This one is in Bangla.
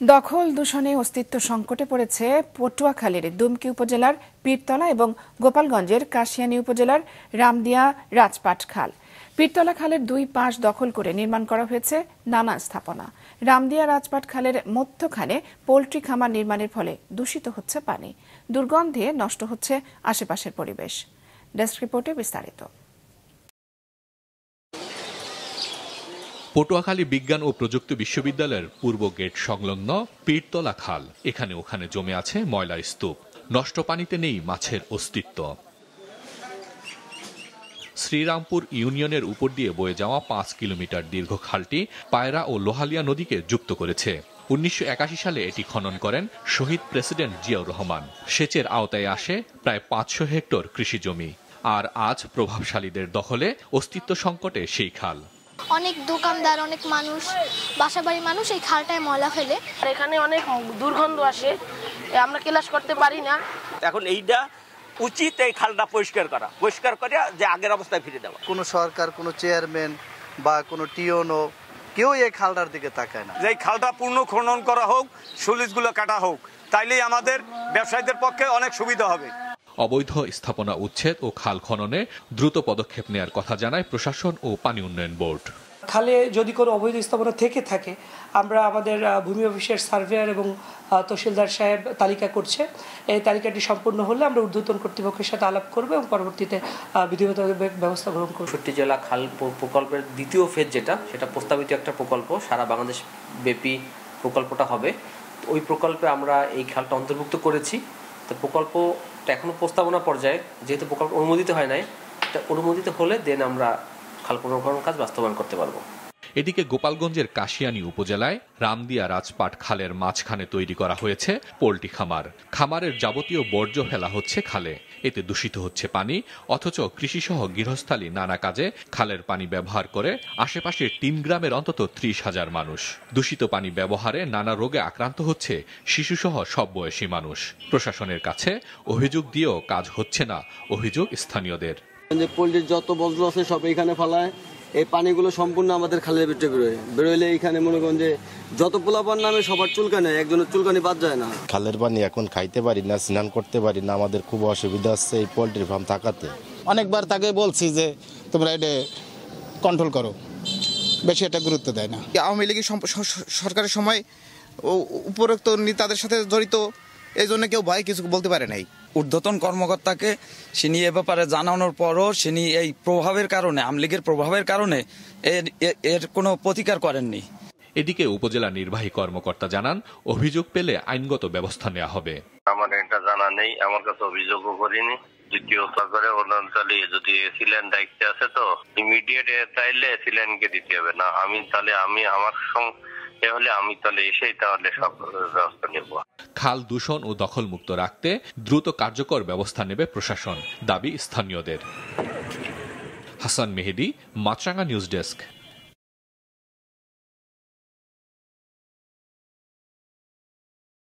দখল দূষণে অস্তিত্ব সংকটে পড়েছে পটুয়াখালীর দুমকি উপজেলার পীরতলা এবং গোপালগঞ্জের কাশিয়ানী উপজেলার রামদিয়া রাজপাট খাল। পীরতলা খালের দুই পাশ দখল করে নির্মাণ করা হয়েছে নানা স্থাপনা। রামদিয়া রাজপাট খালের মধ্যখানে পোল্ট্রি খামার নির্মাণের ফলে দূষিত হচ্ছে পানি। দুর্গন্ধে নষ্ট হচ্ছে আশেপাশের পরিবেশ। ডেস্ক রিপোর্টে বিস্তারিত। পটুয়াখালী বিজ্ঞান ও প্রযুক্তি বিশ্ববিদ্যালয়ের পূর্ব গেট সংলগ্ন পীরতলা খাল। এখানে ওখানে জমে আছে ময়লার স্তূপ। নষ্ট পানিতে নেই মাছের অস্তিত্ব। শ্রীরামপুর ইউনিয়নের উপর দিয়ে বয়ে যাওয়া 5 কিলোমিটার দীর্ঘ খালটি পায়রা ও লোহালিয়া নদীকে যুক্ত করেছে। 1981 সালে এটি খনন করেন শহীদ প্রেসিডেন্ট জিয়াউর রহমান। সেচের আওতায় আসে প্রায় 500 হেক্টর কৃষি জমি। আর আজ প্রভাবশালীদের দখলে অস্তিত্ব সংকটে সেই খাল। অনেক দোকানদার, অনেক মানুষ, বাসাবাড়ি মানুষ এই খালটায় ময়লা ফেলে। এখানে অনেক দুর্গন্ধ আসে, আমরা ক্লাস করতে পারি না। এখন এইটা উচিত এই খালটা পরিষ্কার করে যে আগের অবস্থায় ফিরে দেওয়া। কোনো সরকার, কোনো চেয়ারম্যান বা কোনো টিওনো কেউ এই খালটার দিকে তাকায় না। যে খালটা পূর্ণ খনন করা হোক, সুলিশগুলো কাটা হোক, তাইলেই আমাদের ব্যবসায়ীদের পক্ষে অনেক সুবিধা হবে। অবৈধ স্থাপনা উচ্ছেদ ও খাল খননে দ্রুত পদক্ষেপ নেওয়ার কথা জানায় প্রশাসন ও পানি উন্নয়ন বোর্ড। খালে যদি কোনো অবৈধ স্থাপনা থেকে থাকে, আমরা আমাদের ভূমি অফিসের সার্ভেয়ার এবং তহসিলদার সাহেব তালিকা করছে। এই তালিকাটি সম্পূর্ণ হলে আমরা ঊর্ধ্বতন কর্তৃপক্ষের সাথে আলাপ করব এবং পরবর্তীতে বিধিগত ব্যবস্থা গ্রহণ করব। ৬৫ জেলা খাল প্রকল্পের দ্বিতীয় ফেজ সেটা প্রস্তাবিত একটা প্রকল্প, সারা বাংলাদেশ ব্যাপী প্রকল্পটা হবে। ওই প্রকল্পে আমরা এই খালটা অন্তর্ভুক্ত করেছি। তো প্রকল্পটা এখনো প্রস্তাবনা পর্যায়ে, যেহেতু প্রকল্প অনুমোদিত হয় নাই, এটা অনুমোদিত হলে দেন আমরা খাল পুনর্খনন কাজ বাস্তবায়ন করতে পারবো। এদিকে গোপালগঞ্জের কাশিয়ানী উপজেলায় রামদিয়া রাজপাট খালের মাঝখানে তৈরি করা হয়েছে পোল্ট্রি খামার। খামারের যাবতীয় বর্জ্য ফেলা হচ্ছে খালে। এতে দূষিত হচ্ছে পানি, অথচ কৃষিসহ গৃহস্থালী নানা কাজে খালের পানি ব্যবহার করে আশেপাশের 3 গ্রামের অন্তত 30,000 মানুষ। দূষিত পানি ব্যবহারে নানা রোগে আক্রান্ত হচ্ছে শিশুসহ সব বয়সী মানুষ। প্রশাসনের কাছে অভিযোগ দিয়েও কাজ হচ্ছে না, অভিযোগ স্থানীয়দের। পোল্ট্রির যত বর্জ্য আছে সব এখানে ফেলায়, এই পানিগুলো সম্পূর্ণ আমাদের খালের ভিতরে বেরোলে এইখানে মনে করেন যে যত পোলাপান নামে সবার চুলকানি, একজনের চুলকানি বাদ যায় না। খালের পানি এখন খাইতে পারি না, স্নান করতে পারি না, আমাদের খুব অসুবিধা হচ্ছে এই পোল্ট্রি ফার্ম থাকাতে। অনেকবার তাকে বলছি যে তোমরা এটা কন্ট্রোল করো, বেশি এটা গুরুত্ব দেয় না। আওয়ামী লীগের সরকারের সময় উপরোক্ত নেতাদের সাথে জড়িত, এই জন্য কেউ ভয় কিছু বলতে পারে নাই। ঊর্ধ্বতন কর্মকর্তাকে তিনি এ ব্যাপারে জানানোর পরও তিনি এই প্রভাবের কারণে, আওয়ামী লীগের প্রভাবের কারণে এর কোনো প্রতিকার করেননি। এদিকে উপজেলা নির্বাহী কর্মকর্তা জানান, অভিযোগ পেলে আইনগত ব্যবস্থা নেওয়া হবে। আমার এটা জানা নেই, আমার কাছে অভিযোগও করিনি। দ্বিতীয়ত করে অনান্তরে যদি এসিল্যান্ড দায়িত্বে আছে, তো ইমিডিয়েট চাইলে এসিল্যান্ডকে দিতে হবে না। আমি আমার হলে আমি তাহলে এসেই তাহলে সব ব্যবস্থা নেব। খাল দূষণ ও দখলমুক্ত রাখতে দ্রুত কার্যকর ব্যবস্থা নেবে প্রশাসন, দাবি স্থানীয়দের। হাসান মেহেদী, মাছরাঙা নিউজ ডেস্ক।